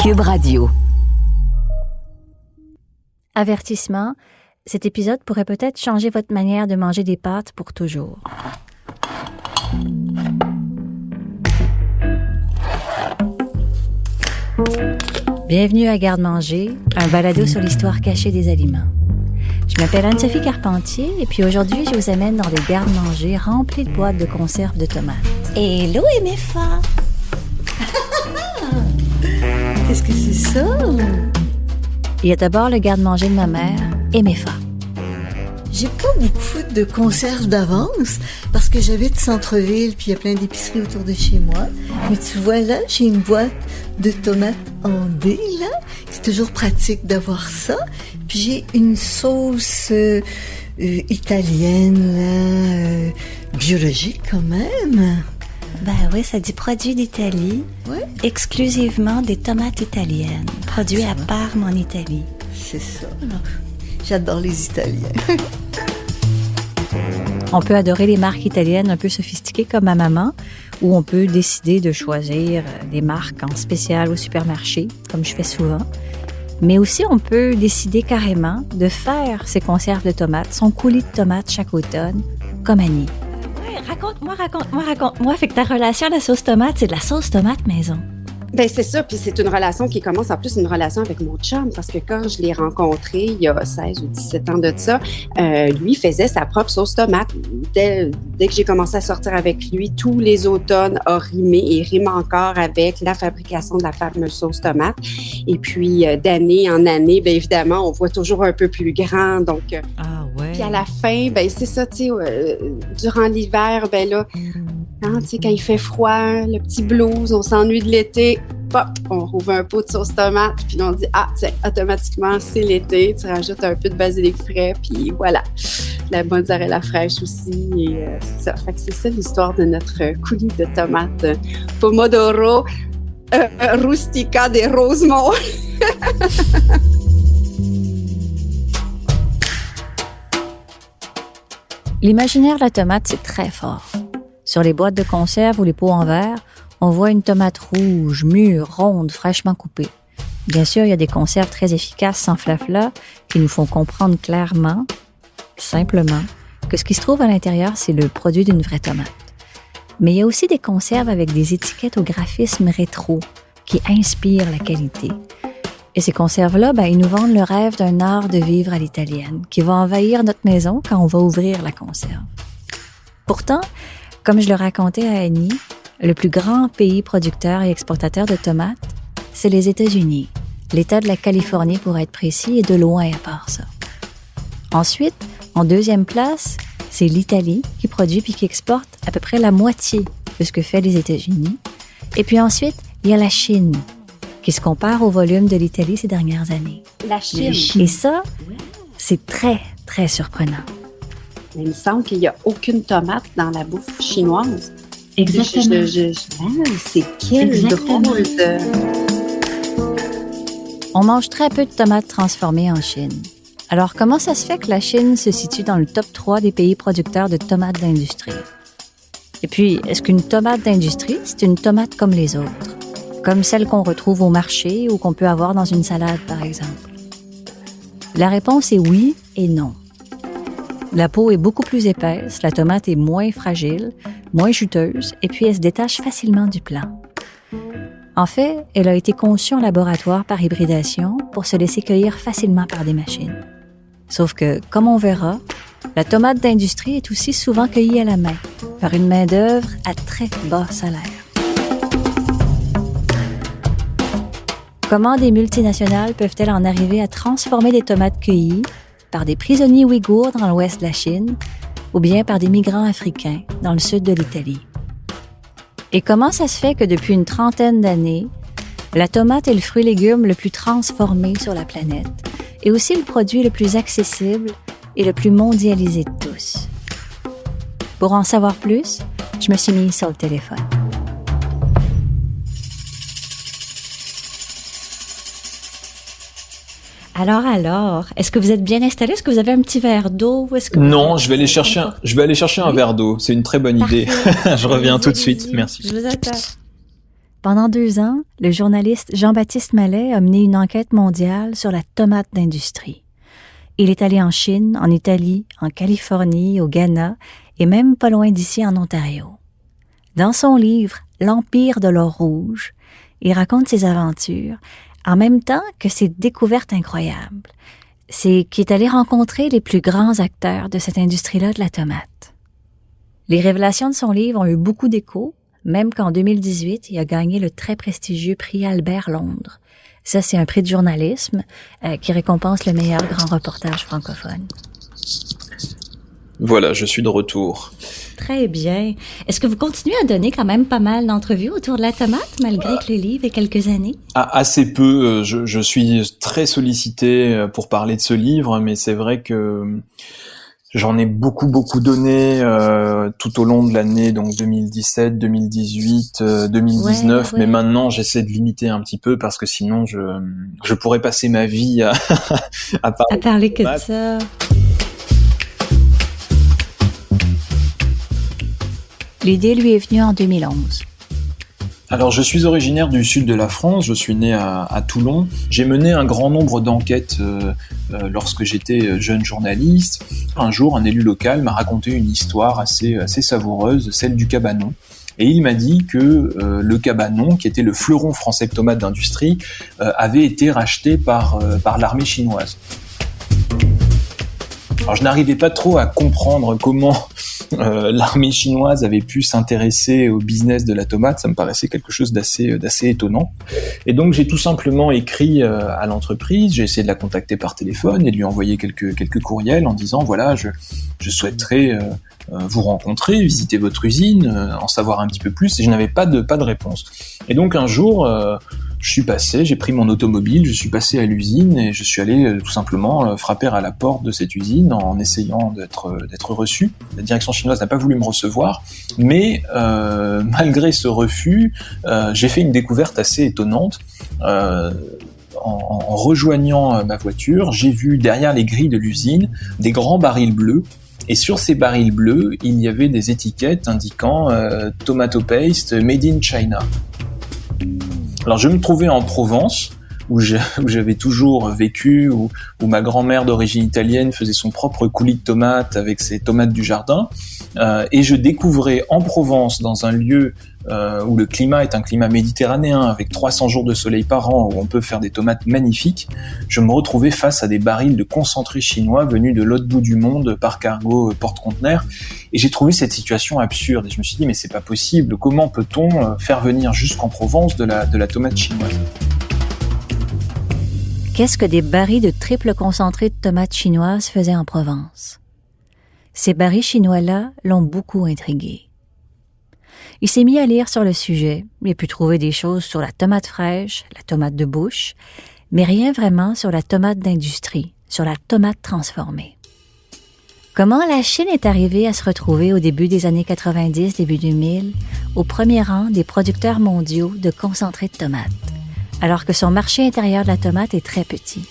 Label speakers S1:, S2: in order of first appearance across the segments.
S1: Cube Radio.
S2: Avertissement, cet épisode pourrait peut-être changer votre manière de manger des pâtes pour toujours. Bienvenue à Garde-manger, un balado sur l'histoire cachée des aliments. Je m'appelle Anne-Sophie Carpentier et puis aujourd'hui, je vous amène dans des garde-manger remplis de boîtes de conserve de tomates.
S3: Hello MFA! Qu'est-ce que c'est ça?
S2: Il y a d'abord le garde-manger de ma mère, MFA.
S3: J'ai pas beaucoup de conserves d'avance parce que j'habite centre-ville puis il y a plein d'épiceries autour de chez moi. Mais tu vois là, j'ai une boîte de tomates en dés là. C'est toujours pratique d'avoir ça. Puis j'ai une sauce italienne là, biologique quand même.
S4: Ben oui, ça dit produit d'Italie,
S3: Ouais.
S4: exclusivement des tomates italiennes, produits à Parme en Italie.
S3: C'est ça. Alors, j'adore les Italiens.
S2: On peut adorer les marques italiennes un peu sophistiquées comme ma maman, ou on peut décider de choisir des marques en spécial au supermarché, comme je fais souvent. Mais aussi, on peut décider carrément de faire ses conserves de tomates, son coulis de tomates chaque automne, comme Annie.
S4: Oui, raconte-moi. Fait que ta relation à la sauce tomate, c'est de la sauce tomate maison.
S5: Ben c'est ça, puis c'est une relation qui commence en plus une relation avec mon chum, parce que quand je l'ai rencontré il y a 16 ou 17 ans de ça, lui faisait sa propre sauce tomate. Dès que j'ai commencé à sortir avec lui, tous les automnes a rimé et rime encore avec la fabrication de la fameuse sauce tomate. Et puis d'année en année, bien évidemment, on voit toujours un peu plus grand, donc...
S4: Ah ouais.
S5: Puis à la fin, ben c'est ça, tu sais, durant l'hiver, ben là, hein, tu sais, quand il fait froid, le petit blues, on s'ennuie de l'été, pop, on rouvre un pot de sauce tomate, puis là, on dit, ah, tiens, automatiquement, c'est l'été, tu rajoutes un peu de basilic frais, puis voilà, la mozzarella fraîche aussi, et c'est ça. Fait que c'est ça l'histoire de notre coulis de tomates Pomodoro Rustica des Rosemont.
S2: L'imaginaire de la tomate, c'est très fort. Sur les boîtes de conserve ou les pots en verre, on voit une tomate rouge, mûre, ronde, fraîchement coupée. Bien sûr, il y a des conserves très efficaces sans flafla qui nous font comprendre clairement, simplement, que ce qui se trouve à l'intérieur, c'est le produit d'une vraie tomate. Mais il y a aussi des conserves avec des étiquettes au graphisme rétro qui inspirent la qualité. Et ces conserves-là, ben, ils nous vendent le rêve d'un art de vivre à l'italienne qui va envahir notre maison quand on va ouvrir la conserve. Pourtant, comme je le racontais à Annie, le plus grand pays producteur et exportateur de tomates, c'est les États-Unis. L'État de la Californie, pour être précis, est de loin à part ça. Ensuite, en deuxième place, c'est l'Italie qui produit puis qui exporte à peu près la moitié de ce que fait les États-Unis. Et puis ensuite, il y a la Chine, qui se compare au volume de l'Italie ces dernières années.
S5: La Chine.
S2: Et ça, c'est très, très surprenant.
S5: Il me semble qu'il n'y a aucune tomate dans la bouffe chinoise.
S6: Exactement.
S5: C'est quel drôle de...
S2: On mange très peu de tomates transformées en Chine. Alors, comment ça se fait que la Chine se situe dans le top 3 des pays producteurs de tomates d'industrie? Et puis, est-ce qu'une tomate d'industrie, c'est une tomate comme les autres? Comme celle qu'on retrouve au marché ou qu'on peut avoir dans une salade, par exemple? La réponse est oui et non. La peau est beaucoup plus épaisse, la tomate est moins fragile, moins juteuse, et puis elle se détache facilement du plant. En fait, elle a été conçue en laboratoire par hybridation pour se laisser cueillir facilement par des machines. Sauf que, comme on verra, la tomate d'industrie est aussi souvent cueillie à la main, par une main-d'œuvre à très bas salaire. Comment des multinationales peuvent-elles en arriver à transformer des tomates cueillies par des prisonniers ouïghours dans l'ouest de la Chine ou bien par des migrants africains dans le sud de l'Italie? Et comment ça se fait que depuis une trentaine d'années, la tomate est le fruit-légume le plus transformé sur la planète et aussi le produit le plus accessible et le plus mondialisé de tous? Pour en savoir plus, je me suis mise sur le téléphone. Alors, est-ce que vous êtes bien installé? Est-ce que vous avez un petit verre d'eau? Est-ce que
S7: Non, je vais aller chercher un verre d'eau. C'est une très bonne idée. Je reviens tout de suite. Merci.
S2: Je vous attends. Pendant 2 ans, le journaliste Jean-Baptiste Mallet a mené une enquête mondiale sur la tomate d'industrie. Il est allé en Chine, en Italie, en Californie, au Ghana et même pas loin d'ici en Ontario. Dans son livre « L'Empire de l'or rouge », il raconte ses aventures, en même temps que ses découvertes incroyables. C'est qu'il est allé rencontrer les plus grands acteurs de cette industrie-là de la tomate. Les révélations de son livre ont eu beaucoup d'écho, même qu'en 2018, il a gagné le très prestigieux prix Albert Londres. Ça, c'est un prix de journalisme qui récompense le meilleur grand reportage francophone.
S1: Voilà, je suis de retour.
S4: Très bien. Est-ce que vous continuez à donner quand même pas mal d'entrevues autour de la tomate, malgré que le livre ait quelques années?
S1: Assez peu. Je suis très sollicité pour parler de ce livre, mais c'est vrai que j'en ai beaucoup donné tout au long de l'année, donc 2017, 2018, 2019. Ouais. Mais maintenant, j'essaie de limiter un petit peu parce que sinon, je pourrais passer ma vie à
S4: parler que de ça.
S2: L'idée lui est venue en 2011.
S1: Alors, je suis originaire du sud de la France, je suis né à Toulon. J'ai mené un grand nombre d'enquêtes lorsque j'étais jeune journaliste. Un jour, un élu local m'a raconté une histoire assez savoureuse, celle du cabanon. Et il m'a dit que le cabanon, qui était le fleuron français de tomates d'industrie, avait été racheté par l'armée chinoise. Alors, je n'arrivais pas trop à comprendre comment l'armée chinoise avait pu s'intéresser au business de la tomate. Ça me paraissait quelque chose d'assez étonnant. Et donc, j'ai tout simplement écrit à l'entreprise. J'ai essayé de la contacter par téléphone et de lui envoyer quelques courriels en disant, voilà, je souhaiterais vous rencontrer, visiter votre usine, en savoir un petit peu plus. Et je n'avais pas de réponse. Et donc, un jour, j'ai pris mon automobile, je suis passé à l'usine et je suis allé tout simplement frapper à la porte de cette usine en essayant d'être reçu. La direction chinoise n'a pas voulu me recevoir, mais malgré ce refus, j'ai fait une découverte assez étonnante. En rejoignant ma voiture, j'ai vu derrière les grilles de l'usine des grands barils bleus. Et sur ces barils bleus, il y avait des étiquettes indiquant Tomato Paste Made in China. Alors je me trouvais en Provence, où j'avais toujours vécu, où ma grand-mère d'origine italienne faisait son propre coulis de tomates avec ses tomates du jardin, et je découvrais en Provence, dans un lieu où le climat est un climat méditerranéen, avec 300 jours de soleil par an, où on peut faire des tomates magnifiques, je me retrouvais face à des barils de concentré chinois venus de l'autre bout du monde par cargo porte-conteneurs, et j'ai trouvé cette situation absurde, et je me suis dit, mais c'est pas possible, comment peut-on faire venir jusqu'en Provence de la tomate chinoise ?
S2: Qu'est-ce que des barils de triple concentré de tomates chinoises faisaient en Provence? Ces barils chinois-là l'ont beaucoup intrigué. Il s'est mis à lire sur le sujet, il a pu trouver des choses sur la tomate fraîche, la tomate de bouche, mais rien vraiment sur la tomate d'industrie, sur la tomate transformée. Comment la Chine est arrivée à se retrouver au début des années 90, début 2000, au premier rang des producteurs mondiaux de concentré de tomates, alors que son marché intérieur de la tomate est très petit?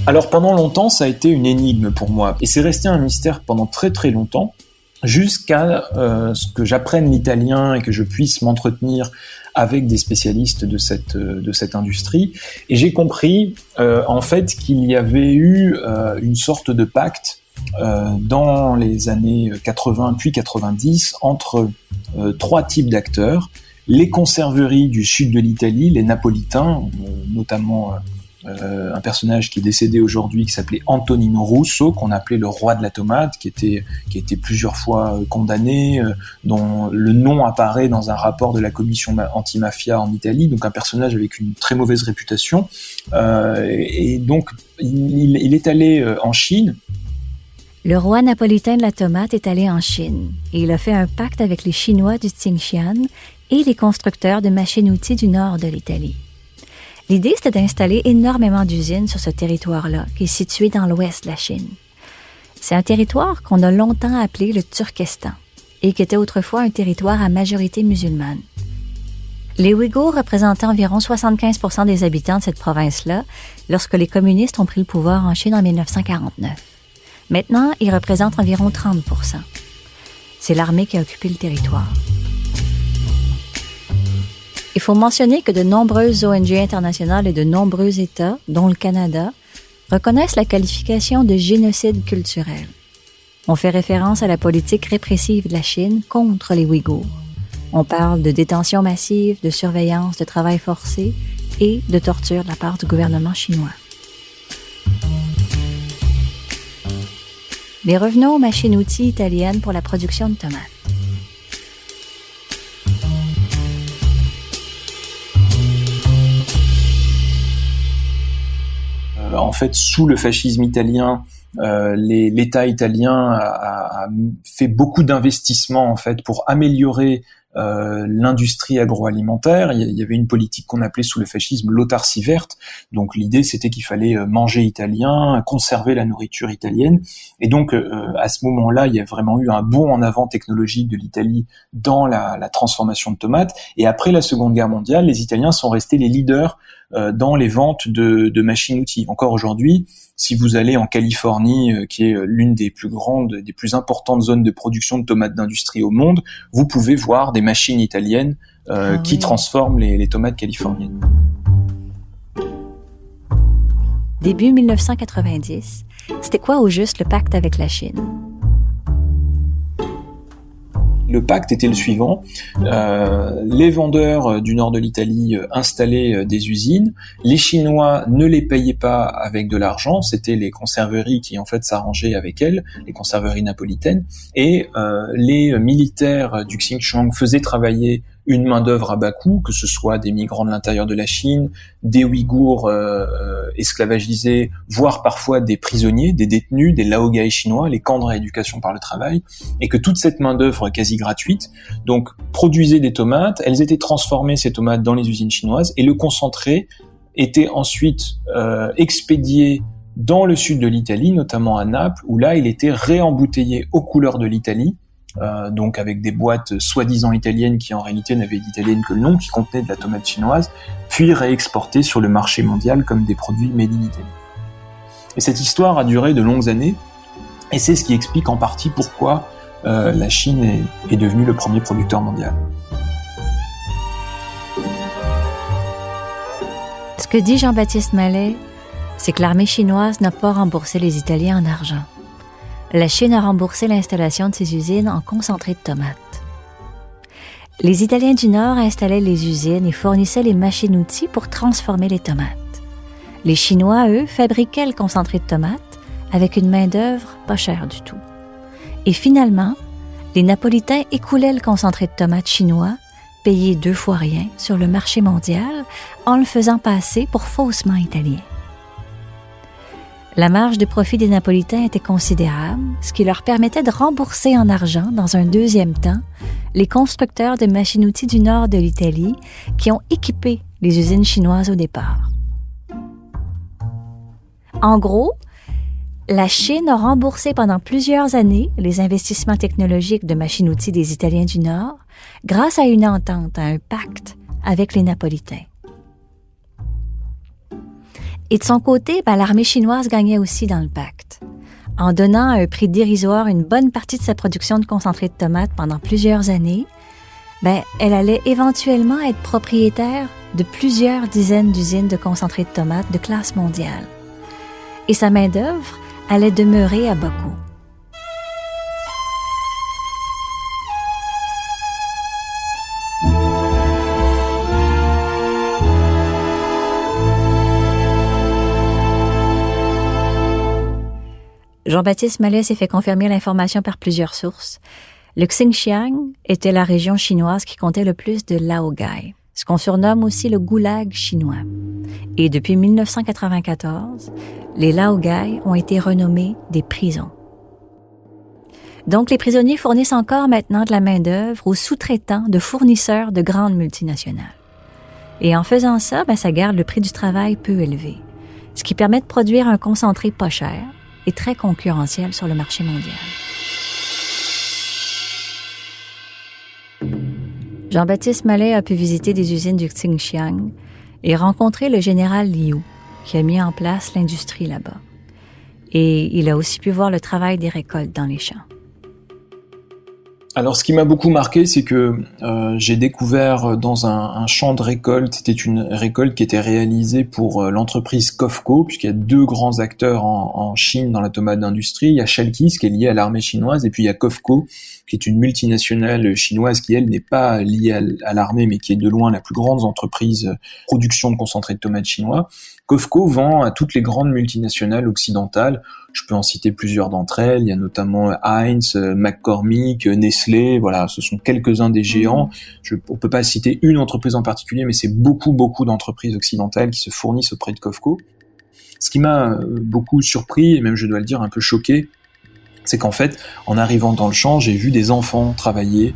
S1: Alors pendant longtemps, ça a été une énigme pour moi, et c'est resté un mystère pendant très très longtemps, jusqu'à ce que j'apprenne l'italien et que je puisse m'entretenir avec des spécialistes de cette industrie. Et j'ai compris en fait qu'il y avait eu une sorte de pacte dans les années 80 puis 90 entre 3 types d'acteurs. Les conserveries du sud de l'Italie, les napolitains, notamment un personnage qui est décédé aujourd'hui qui s'appelait Antonino Russo, qu'on appelait le roi de la tomate, qui a été plusieurs fois condamné, dont le nom apparaît dans un rapport de la commission antimafia en Italie, donc un personnage avec une très mauvaise réputation. Et donc, il est allé en Chine.
S2: Le roi napolitain de la tomate est allé en Chine et il a fait un pacte avec les Chinois du Tsingshan et les constructeurs de machines-outils du nord de l'Italie. L'idée, c'était d'installer énormément d'usines sur ce territoire-là, qui est situé dans l'ouest de la Chine. C'est un territoire qu'on a longtemps appelé le Turkestan et qui était autrefois un territoire à majorité musulmane. Les Ouïghours représentaient environ 75% des habitants de cette province-là lorsque les communistes ont pris le pouvoir en Chine en 1949. Maintenant, ils représentent environ 30%. C'est l'armée qui a occupé le territoire. Il faut mentionner que de nombreuses ONG internationales et de nombreux États, dont le Canada, reconnaissent la qualification de génocide culturel. On fait référence à la politique répressive de la Chine contre les Ouïghours. On parle de détention massive, de surveillance, de travail forcé et de torture de la part du gouvernement chinois. Mais revenons aux machines-outils italiennes pour la production de tomates.
S1: En fait, sous le fascisme italien, l'État italien a fait beaucoup d'investissements en fait pour améliorer l'industrie agroalimentaire. Il y avait une politique qu'on appelait sous le fascisme l'autarcie verte. Donc l'idée c'était qu'il fallait manger italien, conserver la nourriture italienne. Et donc à ce moment-là, il y a vraiment eu un bond en avant technologique de l'Italie dans la transformation de tomates. Et après la Seconde Guerre mondiale, les Italiens sont restés les leaders dans les ventes de machines-outils. Encore aujourd'hui, si vous allez en Californie, qui est l'une des plus grandes, des plus importantes zones de production de tomates d'industrie au monde, vous pouvez voir des machines italiennes qui transforment les tomates californiennes.
S2: Début 1990, c'était quoi au juste le pacte avec la Chine?
S1: Le pacte était le suivant. Les vendeurs du nord de l'Italie installaient des usines. Les Chinois ne les payaient pas avec de l'argent. C'était les conserveries qui en fait s'arrangeaient avec elles, les conserveries napolitaines. Et les militaires du Xinjiang faisaient travailler une main-d'œuvre à bas coût, que ce soit des migrants de l'intérieur de la Chine, des Ouïghours esclavagisés, voire parfois des prisonniers, des détenus, des laogai chinois, les camps de rééducation par le travail, et que toute cette main-d'œuvre quasi gratuite, donc, produisait des tomates, elles étaient transformées, ces tomates, dans les usines chinoises, et le concentré était ensuite expédié dans le sud de l'Italie, notamment à Naples, où là, il était réembouteillé aux couleurs de l'Italie, donc avec des boîtes soi-disant italiennes qui en réalité n'avaient d'italienne que le nom, qui contenaient de la tomate chinoise, puis réexportées sur le marché mondial comme des produits made in Italy. Et cette histoire a duré de longues années, et c'est ce qui explique en partie pourquoi la Chine est devenue le premier producteur mondial.
S2: Ce que dit Jean-Baptiste Mallet, c'est que l'armée chinoise n'a pas remboursé les Italiens en argent. La Chine a remboursé l'installation de ces usines en concentré de tomates. Les Italiens du Nord installaient les usines et fournissaient les machines-outils pour transformer les tomates. Les Chinois, eux, fabriquaient le concentré de tomates avec une main-d'œuvre pas chère du tout. Et finalement, les Napolitains écoulaient le concentré de tomates chinois, payé 2 fois rien, sur le marché mondial en le faisant passer pour faussement italien. La marge de profit des Napolitains était considérable, ce qui leur permettait de rembourser en argent, dans un deuxième temps, les constructeurs de machines-outils du nord de l'Italie qui ont équipé les usines chinoises au départ. En gros, la Chine a remboursé pendant plusieurs années les investissements technologiques de machines-outils des Italiens du Nord grâce à une entente, à un pacte avec les Napolitains. Et de son côté, l'armée chinoise gagnait aussi dans le pacte. En donnant à un prix dérisoire une bonne partie de sa production de concentré de tomates pendant plusieurs années, elle allait éventuellement être propriétaire de plusieurs dizaines d'usines de concentré de tomates de classe mondiale. Et sa main-d'œuvre allait demeurer à bas coût. Jean-Baptiste Mallet s'est fait confirmer l'information par plusieurs sources. Le Xinjiang était la région chinoise qui comptait le plus de laogai, ce qu'on surnomme aussi le goulag chinois. Et depuis 1994, les laogai ont été renommés des prisons. Donc, les prisonniers fournissent encore maintenant de la main-d'œuvre aux sous-traitants de fournisseurs de grandes multinationales. Et en faisant ça, ça garde le prix du travail peu élevé, ce qui permet de produire un concentré pas cher et très concurrentiel sur le marché mondial. Jean-Baptiste Mallet a pu visiter des usines du Xinjiang et rencontrer le général Liu, qui a mis en place l'industrie là-bas. Et il a aussi pu voir le travail des récoltes dans les champs.
S1: Alors, ce qui m'a beaucoup marqué, c'est que j'ai découvert dans un champ de récolte, c'était une récolte qui était réalisée pour l'entreprise COFCO, puisqu'il y a 2 grands acteurs en Chine dans la tomate d'industrie. Il y a Shelkis, qui est lié à l'armée chinoise, et puis il y a COFCO, qui est une multinationale chinoise qui, elle, n'est pas liée à l'armée, mais qui est de loin la plus grande entreprise production de concentré de tomates chinois. COFCO vend à toutes les grandes multinationales occidentales. Je peux en citer plusieurs d'entre elles. Il y a notamment Heinz, McCormick, Nestlé. Voilà, ce sont quelques-uns des géants. On peut pas citer une entreprise en particulier, mais c'est beaucoup d'entreprises occidentales qui se fournissent auprès de COFCO. Ce qui m'a beaucoup surpris, et même je dois le dire un peu choqué, c'est qu'en fait, en arrivant dans le champ, j'ai vu des enfants travailler,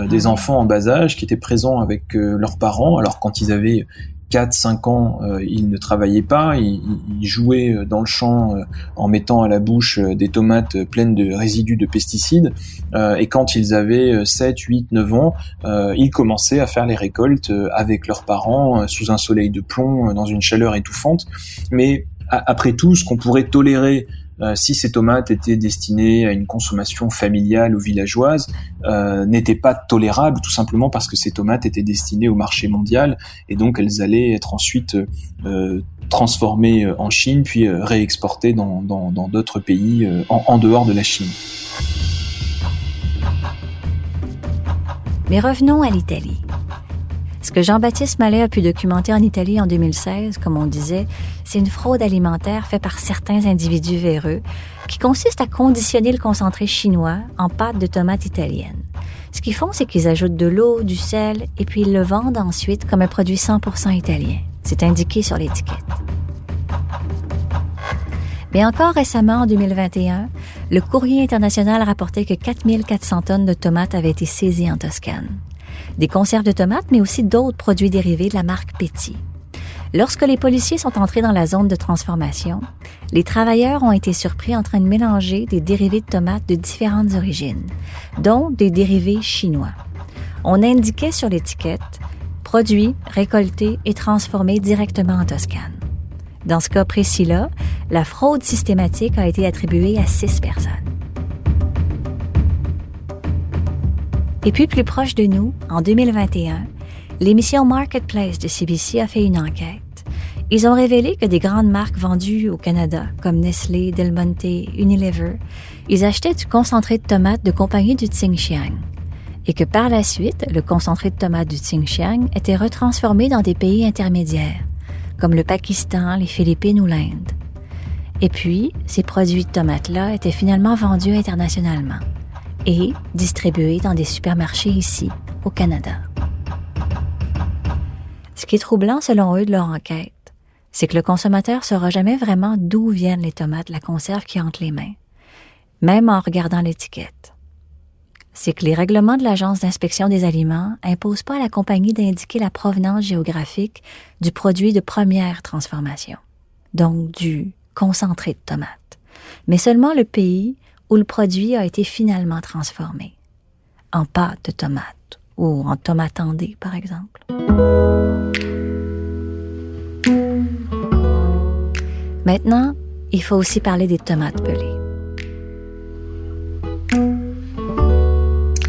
S1: des enfants en bas âge qui étaient présents avec leurs parents. Alors quand ils avaient 4-5 ans, ils ne travaillaient pas, ils jouaient dans le champ en mettant à la bouche des tomates pleines de résidus de pesticides, et quand ils avaient 7, 8, 9 ans, ils commençaient à faire les récoltes avec leurs parents, sous un soleil de plomb, dans une chaleur étouffante. Mais après tout, ce qu'on pourrait tolérer si ces tomates étaient destinées à une consommation familiale ou villageoise, n'était pas tolérable, tout simplement parce que ces tomates étaient destinées au marché mondial, et donc elles allaient être ensuite transformées en Chine, puis réexportées dans d'autres pays en dehors de la Chine.
S2: Mais revenons à l'Italie. Ce que Jean-Baptiste Mallet a pu documenter en Italie en 2016, comme on disait, c'est une fraude alimentaire faite par certains individus véreux qui consiste à conditionner le concentré chinois en pâte de tomates italienne. Ce qu'ils font, c'est qu'ils ajoutent de l'eau, du sel, et puis ils le vendent ensuite comme un produit 100% italien. C'est indiqué sur l'étiquette. Mais encore récemment, en 2021, le Courrier international rapportait que 4400 tonnes de tomates avaient été saisies en Toscane. Des conserves de tomates, mais aussi d'autres produits dérivés de la marque Petit. Lorsque les policiers sont entrés dans la zone de transformation, les travailleurs ont été surpris en train de mélanger des dérivés de tomates de différentes origines, dont des dérivés chinois. On indiquait sur l'étiquette « Produits récoltés et transformés directement en Toscane ». Dans ce cas précis-là, la fraude systématique a été attribuée à 6 personnes. Et puis, plus proche de nous, en 2021, l'émission Marketplace de CBC a fait une enquête. Ils ont révélé que des grandes marques vendues au Canada, comme Nestlé, Del Monte, Unilever, ils achetaient du concentré de tomates de compagnie du Xinjiang. Et que par la suite, le concentré de tomates du Xinjiang était retransformé dans des pays intermédiaires, comme le Pakistan, les Philippines ou l'Inde. Et puis, ces produits de tomates-là étaient finalement vendus internationalement et distribués dans des supermarchés ici, au Canada. Ce qui est troublant, selon eux, de leur enquête, c'est que le consommateur ne saura jamais vraiment d'où viennent les tomates, la conserve qui entre les mains, même en regardant l'étiquette. C'est que les règlements de l'Agence d'inspection des aliments n'imposent pas à la compagnie d'indiquer la provenance géographique du produit de première transformation, donc du concentré de tomates, mais seulement le pays où le produit a été finalement transformé, en pâte de tomate ou en tomate andée, par exemple. Maintenant, il faut aussi parler des tomates pelées.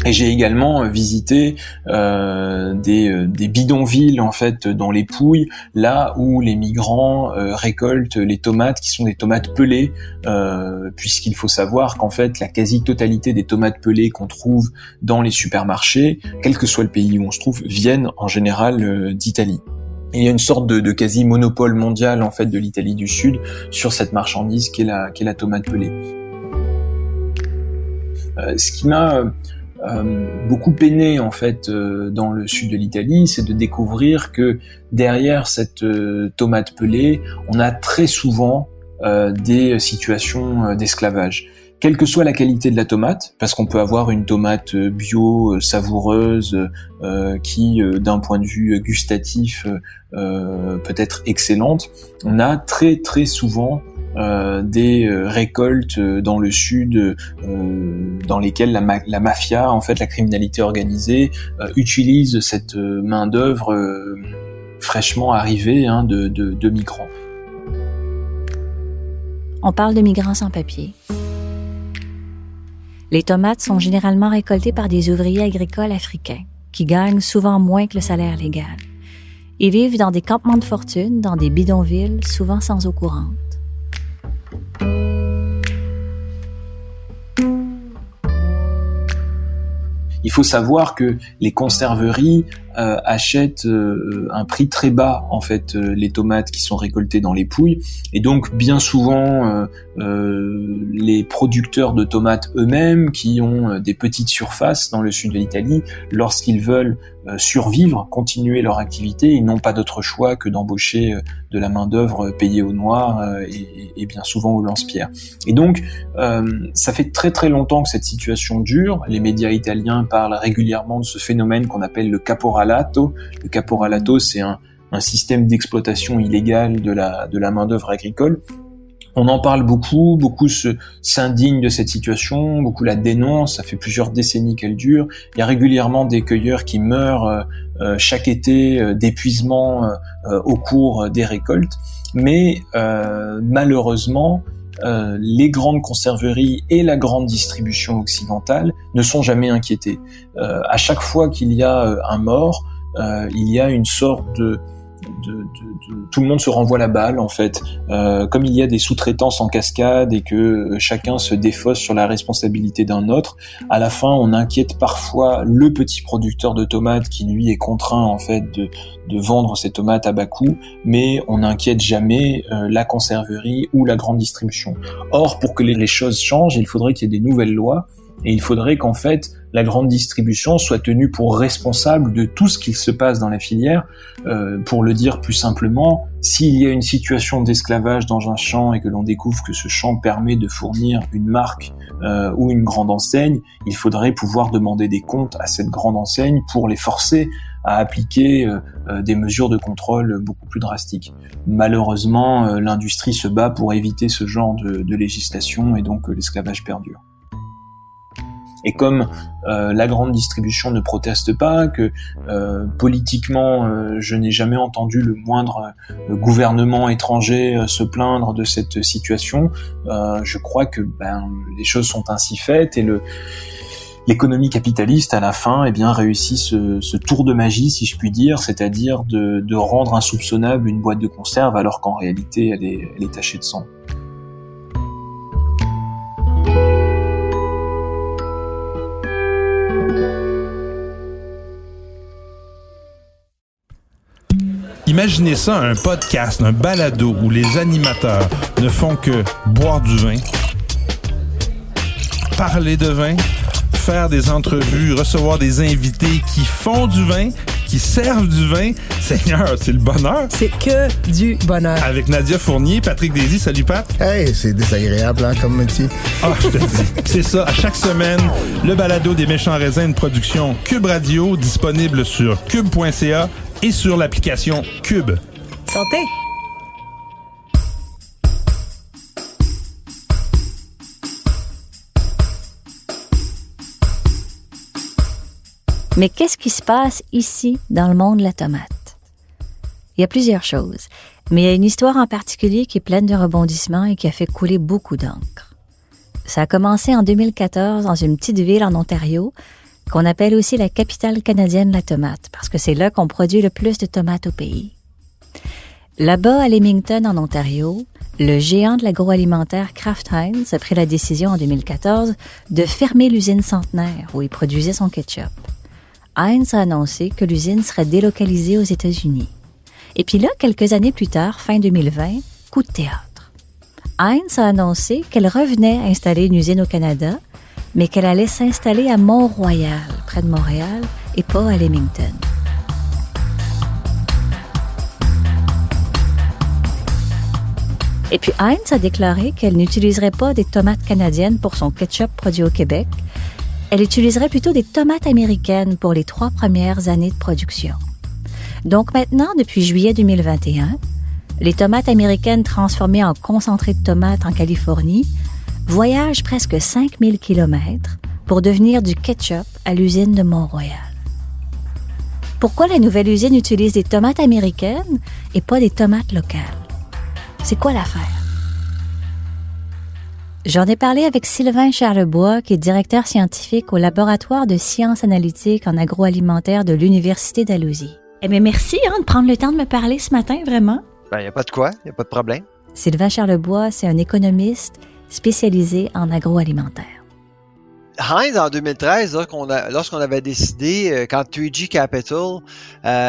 S1: Et j'ai également visité des bidonvilles en fait dans les Pouilles, là où les migrants récoltent les tomates qui sont des tomates pelées, puisqu'il faut savoir qu'en fait la quasi-totalité des tomates pelées qu'on trouve dans les supermarchés, quel que soit le pays où on se trouve, viennent en général d'Italie. Et il y a une sorte de quasi-monopole mondial en fait de l'Italie du Sud sur cette marchandise qui est la tomate pelée. Ce qui m'a beaucoup peiné en fait dans le sud de l'Italie, c'est de découvrir que derrière cette tomate pelée, on a très souvent des situations d'esclavage. Quelle que soit la qualité de la tomate, parce qu'on peut avoir une tomate bio, savoureuse, qui, d'un point de vue gustatif, peut être excellente, on a très très souvent des récoltes dans le sud dans lesquelles la mafia, en fait la criminalité organisée, utilise cette main-d'œuvre fraîchement arrivée de migrants.
S2: On parle de migrants sans papier. Les tomates sont généralement récoltées par des ouvriers agricoles africains, qui gagnent souvent moins que le salaire légal. Ils vivent dans des campements de fortune, dans des bidonvilles, souvent sans eau courante.
S1: Il faut savoir que les conserveries achètent un prix très bas en fait les tomates qui sont récoltées dans les pouilles, et donc bien souvent les producteurs de tomates eux-mêmes qui ont des petites surfaces dans le sud de l'Italie, lorsqu'ils veulent survivre, continuer leur activité, ils n'ont pas d'autre choix que d'embaucher de la main-d'œuvre payée au noir et bien souvent au lance-pierre. Et donc ça fait très très longtemps que cette situation dure. Les médias italiens parlent régulièrement de ce phénomène qu'on appelle le caporalato. Le caporalato, c'est un système d'exploitation illégale de la main-d'œuvre agricole. On en parle beaucoup s'indignent de cette situation, beaucoup la dénoncent, ça fait plusieurs décennies qu'elle dure. Il y a régulièrement des cueilleurs qui meurent chaque été d'épuisement au cours des récoltes, mais malheureusement, les grandes conserveries et la grande distribution occidentale ne sont jamais inquiétées. À chaque fois qu'il y a un mort, il y a une sorte de tout le monde se renvoie la balle en fait. Comme il y a des sous-traitances en cascade et que chacun se défausse sur la responsabilité d'un autre, à la fin on inquiète parfois le petit producteur de tomates qui lui est contraint en fait de vendre ses tomates à bas coût, mais on n'inquiète jamais la conserverie ou la grande distribution. Or, pour que les choses changent, il faudrait qu'il y ait des nouvelles lois, et il faudrait qu'en fait la grande distribution soit tenue pour responsable de tout ce qui se passe dans la filière. Pour le dire plus simplement, s'il y a une situation d'esclavage dans un champ et que l'on découvre que ce champ permet de fournir une marque ou une grande enseigne, il faudrait pouvoir demander des comptes à cette grande enseigne pour les forcer à appliquer des mesures de contrôle beaucoup plus drastiques. Malheureusement, l'industrie se bat pour éviter ce genre de législation, et donc l'esclavage perdure. Et comme la grande distribution ne proteste pas, que politiquement je n'ai jamais entendu le moindre gouvernement étranger se plaindre de cette situation, je crois que les choses sont ainsi faites, et l'économie capitaliste à la fin réussit ce tour de magie, si je puis dire, c'est-à-dire de rendre insoupçonnable une boîte de conserve alors qu'en réalité elle est tachée de sang.
S6: Imaginez ça, un podcast, un balado où les animateurs ne font que boire du vin, parler de vin, faire des entrevues, recevoir des invités qui font du vin, qui servent du vin. Seigneur, c'est le bonheur.
S7: C'est que du bonheur.
S6: Avec Nadia Fournier, Patrick Daisy. Salut Pat.
S8: Hey, c'est désagréable comme métier.
S6: Ah, je te dis. C'est ça, à chaque semaine, le balado des méchants raisins, une production Cube Radio, disponible sur cube.ca et sur l'application Cube.
S7: Santé!
S2: Mais qu'est-ce qui se passe ici, dans le monde de la tomate? Il y a plusieurs choses, mais il y a une histoire en particulier qui est pleine de rebondissements et qui a fait couler beaucoup d'encre. Ça a commencé en 2014 dans une petite ville en Ontario, qu'on appelle aussi la capitale canadienne de la tomate, parce que c'est là qu'on produit le plus de tomates au pays. Là-bas, à Leamington, en Ontario, le géant de l'agroalimentaire Kraft Heinz a pris la décision en 2014 de fermer l'usine centenaire où il produisait son ketchup. Heinz a annoncé que l'usine serait délocalisée aux États-Unis. Et puis là, quelques années plus tard, fin 2020, coup de théâtre. Heinz a annoncé qu'elle revenait installer une usine au Canada, mais qu'elle allait s'installer à Mont-Royal, près de Montréal, et pas à Leamington. Et puis Heinz a déclaré qu'elle n'utiliserait pas des tomates canadiennes pour son ketchup produit au Québec. Elle utiliserait plutôt des tomates américaines pour les 3 premières années de production. Donc maintenant, depuis juillet 2021, les tomates américaines transformées en concentré de tomates en Californie voyagent presque 5000 km pour devenir du ketchup à l'usine de Mont-Royal. Pourquoi la nouvelle usine utilise des tomates américaines et pas des tomates locales? C'est quoi l'affaire? J'en ai parlé avec Sylvain Charlebois, qui est directeur scientifique au laboratoire de sciences analytiques en agroalimentaire de l'Université d'Alousie.
S4: Eh bien, merci de prendre le temps de me parler ce matin, vraiment.
S9: Ben, il n'y a pas de quoi, il n'y a pas de problème.
S2: Sylvain Charlebois, c'est un économiste spécialisé en agroalimentaire.
S9: Heinz, en 2013, lorsqu'on avait décidé, quand 3G Capital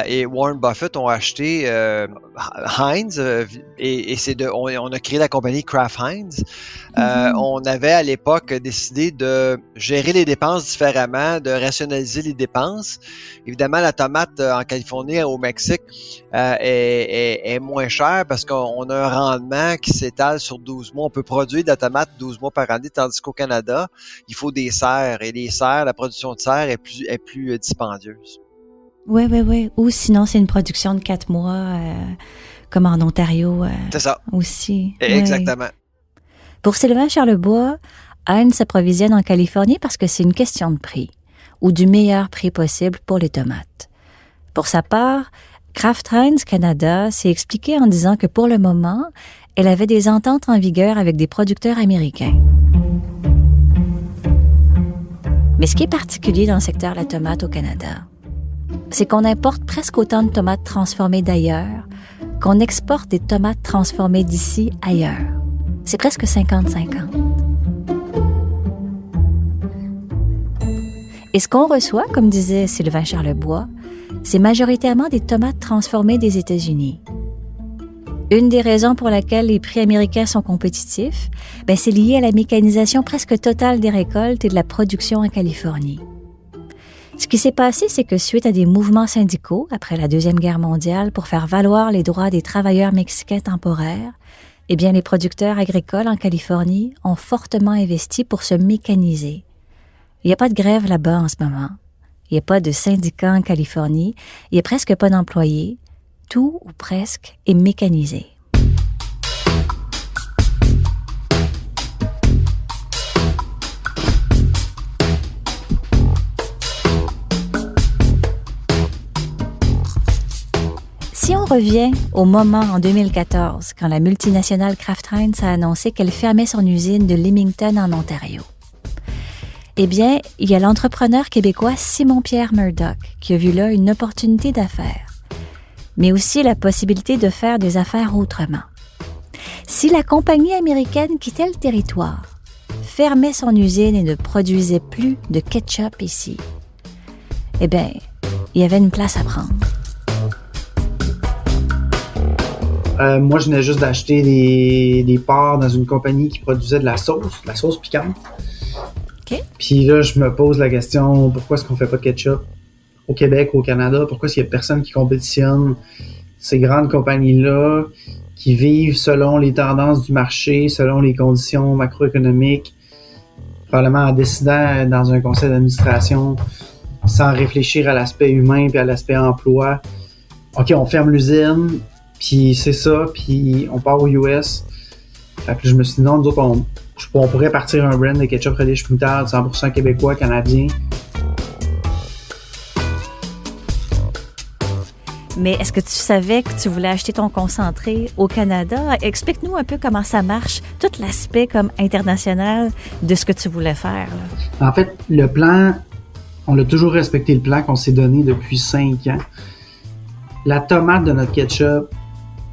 S9: et Warren Buffett ont acheté Heinz, et on a créé la compagnie Kraft Heinz, on avait à l'époque décidé de gérer les dépenses différemment, de rationaliser les dépenses. Évidemment, la tomate en Californie, au Mexique, est moins chère parce qu'on a un rendement qui s'étale sur 12 mois. On peut produire de la tomate 12 mois par année, tandis qu'au Canada, il faut des serres. Et les serres, la production de serres est plus dispendieuse.
S2: Oui. Ou sinon, c'est une production de 4 mois, comme en Ontario.
S9: C'est ça.
S2: Aussi.
S9: Exactement.
S2: Ouais. Pour Sylvain Charlebois, Heinz s'approvisionne en Californie parce que c'est une question de prix, ou du meilleur prix possible pour les tomates. Pour sa part, Kraft Heinz Canada s'est expliqué en disant que pour le moment, elle avait des ententes en vigueur avec des producteurs américains. Mais ce qui est particulier dans le secteur de la tomate au Canada, c'est qu'on importe presque autant de tomates transformées d'ailleurs qu'on exporte des tomates transformées d'ici ailleurs. C'est presque 50-50. Et ce qu'on reçoit, comme disait Sylvain Charlebois, c'est majoritairement des tomates transformées des États-Unis. Une des raisons pour laquelle les prix américains sont compétitifs, c'est lié à la mécanisation presque totale des récoltes et de la production en Californie. Ce qui s'est passé, c'est que suite à des mouvements syndicaux après la Deuxième Guerre mondiale pour faire valoir les droits des travailleurs mexicains temporaires, les producteurs agricoles en Californie ont fortement investi pour se mécaniser. Il n'y a pas de grève là-bas en ce moment. Il n'y a pas de syndicats en Californie. Il n'y a presque pas d'employés. Tout ou presque est mécanisé. Si on revient au moment en 2014, quand la multinationale Kraft Heinz a annoncé qu'elle fermait son usine de Leamington en Ontario, il y a l'entrepreneur québécois Simon-Pierre Murdoch qui a vu là une opportunité d'affaires, mais aussi la possibilité de faire des affaires autrement. Si la compagnie américaine quittait le territoire, fermait son usine et ne produisait plus de ketchup ici, il y avait une place à prendre.
S10: Moi, je venais juste d'acheter des parts dans une compagnie qui produisait de la sauce piquante.
S2: Okay.
S10: Puis là, je me pose la question, pourquoi est-ce qu'on fait pas de ketchup au Québec ou au Canada? Pourquoi est-ce qu'il y a personne qui compétitionne ces grandes compagnies-là qui vivent selon les tendances du marché, selon les conditions macroéconomiques, probablement en décidant dans un conseil d'administration sans réfléchir à l'aspect humain puis à l'aspect emploi. OK, on ferme l'usine, puis c'est ça, puis on part aux US. Fait que je me suis dit non, nous autres, on pourrait partir un brand de ketchup relish moutarde 100% québécois, canadien.
S2: Mais est-ce que tu savais que tu voulais acheter ton concentré au Canada? Explique-nous un peu comment ça marche, tout l'aspect comme international de ce que tu voulais faire. Là.
S10: En fait, le plan, on a toujours respecté le plan qu'on s'est donné depuis 5 ans. La tomate de notre ketchup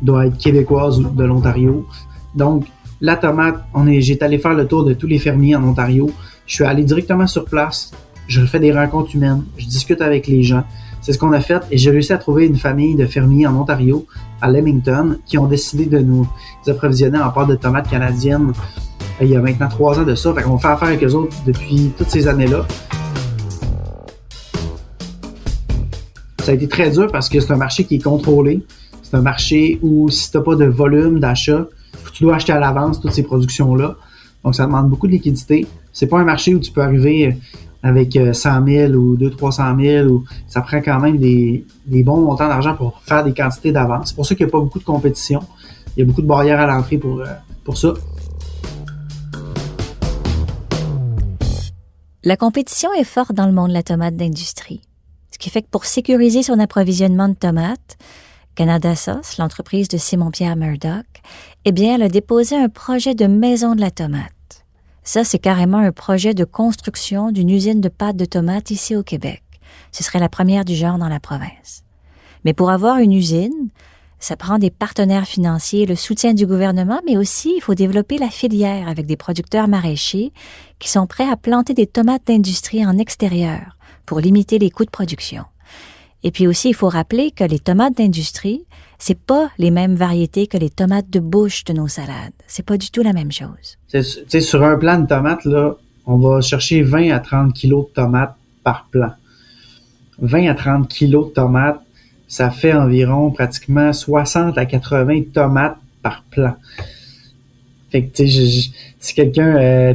S10: doit être québécoise de l'Ontario. Donc, la tomate, j'étais allé faire le tour de tous les fermiers en Ontario. Je suis allé directement sur place. Je fais des rencontres humaines. Je discute avec les gens. C'est ce qu'on a fait et j'ai réussi à trouver une famille de fermiers en Ontario, à Leamington, qui ont décidé de nous approvisionner en pâte de tomates canadiennes il y a maintenant 3 ans de ça. Fait qu'on fait affaire avec eux autres depuis toutes ces années-là. Ça a été très dur parce que c'est un marché qui est contrôlé. C'est un marché où si tu n'as pas de volume d'achat, tu dois acheter à l'avance toutes ces productions-là. Donc, ça demande beaucoup de liquidité. C'est pas un marché où tu peux arriver avec 100 000 ou 200-300 000. Ou ça prend quand même des bons montants d'argent pour faire des quantités d'avance. C'est pour ça qu'il n'y a pas beaucoup de compétition. Il y a beaucoup de barrières à l'entrée pour ça.
S2: La compétition est forte dans le monde de la tomate d'industrie. Ce qui fait que pour sécuriser son approvisionnement de tomates, Canada Sauce, l'entreprise de Simon-Pierre Murdoch, elle a déposé un projet de maison de la tomate. Ça, c'est carrément un projet de construction d'une usine de pâte de tomates ici au Québec. Ce serait la première du genre dans la province. Mais pour avoir une usine, ça prend des partenaires financiers, le soutien du gouvernement, mais aussi il faut développer la filière avec des producteurs maraîchers qui sont prêts à planter des tomates d'industrie en extérieur pour limiter les coûts de production. Et puis aussi, il faut rappeler que les tomates d'industrie, c'est pas les mêmes variétés que les tomates de bouche de nos salades. C'est pas du tout la même chose.
S10: Tu sais, sur un plant de tomates, là, on va chercher 20 à 30 kilos de tomates par plant. 20 à 30 kilos de tomates, ça fait environ pratiquement 60 à 80 tomates par plant. Fait que, tu sais, si quelqu'un,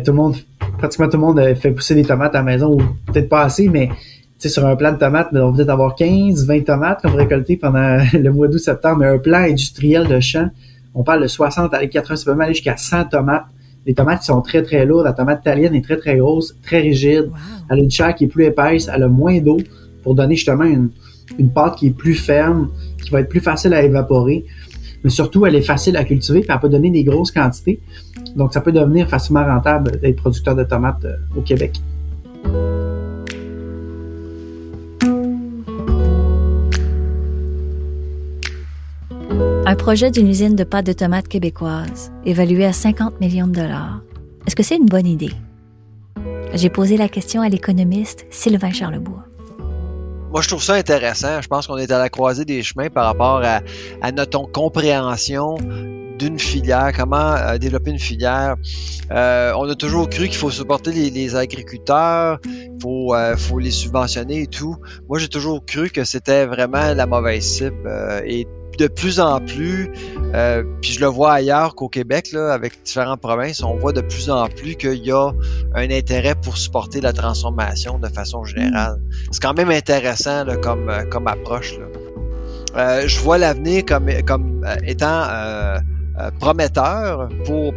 S10: pratiquement tout le monde fait pousser des tomates à la maison, ou peut-être pas assez, mais tu sais, sur un plant de tomates, on va peut-être avoir 15, 20 tomates qu'on va récolter pendant le mois d'août-septembre, mais un plant industriel de champ, on parle de 60 à 80, ça peut même aller jusqu'à 100 tomates. Les tomates qui sont très, très lourdes. La tomate italienne est très, très grosse, très rigide. Wow. Elle a une chair qui est plus épaisse, elle a moins d'eau pour donner justement une pâte qui est plus ferme, qui va être plus facile à évaporer. Mais surtout, elle est facile à cultiver, puis elle peut donner des grosses quantités. Donc, ça peut devenir facilement rentable d'être producteur de tomates au Québec.
S2: Un projet d'une usine de pâte de tomates québécoise, évalué à 50 millions de dollars. Est-ce que c'est une bonne idée? J'ai posé la question à l'économiste Sylvain Charlebois.
S9: Moi, je trouve ça intéressant. Je pense qu'on est à la croisée des chemins par rapport à notre compréhension d'une filière, comment développer une filière. On a toujours cru qu'il faut supporter les agriculteurs, faut les subventionner et tout. Moi, j'ai toujours cru que c'était vraiment la mauvaise cible. Et de plus en plus, puis je le vois ailleurs qu'au Québec, là, avec différentes provinces, on voit de plus en plus qu'il y a un intérêt pour supporter la transformation de façon générale. C'est quand même intéressant là, comme approche. Là. Je vois l'avenir comme étant prometteur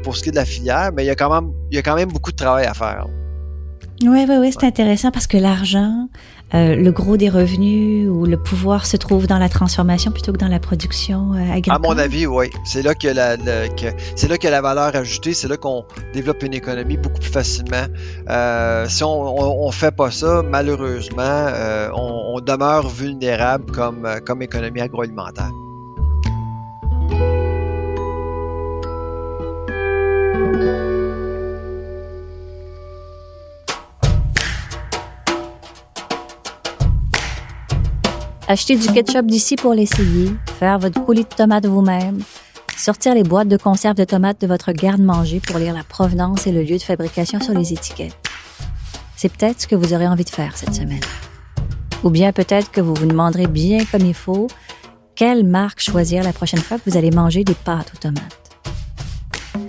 S9: pour ce qui est de la filière, mais il y a quand même beaucoup de travail à faire.
S4: Oui, c'est intéressant parce que l'argent, le gros des revenus ou le pouvoir se trouve dans la transformation plutôt que dans la production agricole. À
S9: mon avis, oui. C'est là que c'est là qu'il y a la valeur ajoutée, c'est là qu'on développe une économie beaucoup plus facilement. Si on fait pas ça, malheureusement, on demeure vulnérable comme économie agroalimentaire.
S2: Acheter du ketchup d'ici pour l'essayer, faire votre coulis de tomates vous-même, sortir les boîtes de conserve de tomates de votre garde-manger pour lire la provenance et le lieu de fabrication sur les étiquettes. C'est peut-être ce que vous aurez envie de faire cette semaine. Ou bien peut-être que vous vous demanderez bien comme il faut quelle marque choisir la prochaine fois que vous allez manger des pâtes aux tomates.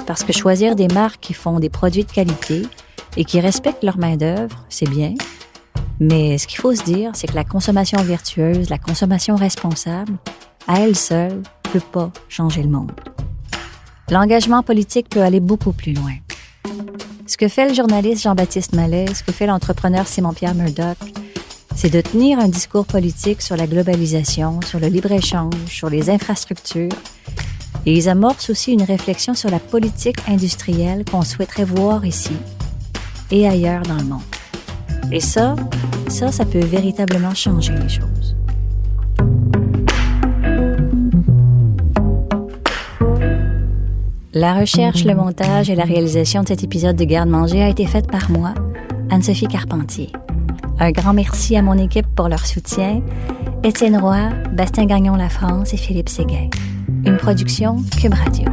S2: Parce que choisir des marques qui font des produits de qualité et qui respectent leur main-d'œuvre, c'est bien. Mais ce qu'il faut se dire, c'est que la consommation vertueuse, la consommation responsable, à elle seule, ne peut pas changer le monde. L'engagement politique peut aller beaucoup plus loin. Ce que fait le journaliste Jean-Baptiste Mallet, ce que fait l'entrepreneur Simon-Pierre Murdoch, c'est de tenir un discours politique sur la globalisation, sur le libre-échange, sur les infrastructures. Et ils amorcent aussi une réflexion sur la politique industrielle qu'on souhaiterait voir ici et ailleurs dans le monde. Et ça peut véritablement changer les choses. La recherche, le montage et la réalisation de cet épisode de Garde-manger a été faite par moi, Anne-Sophie Carpentier. Un grand merci à mon équipe pour leur soutien, Étienne Roy, Bastien Gagnon La France et Philippe Séguin. Une production Cube Radio.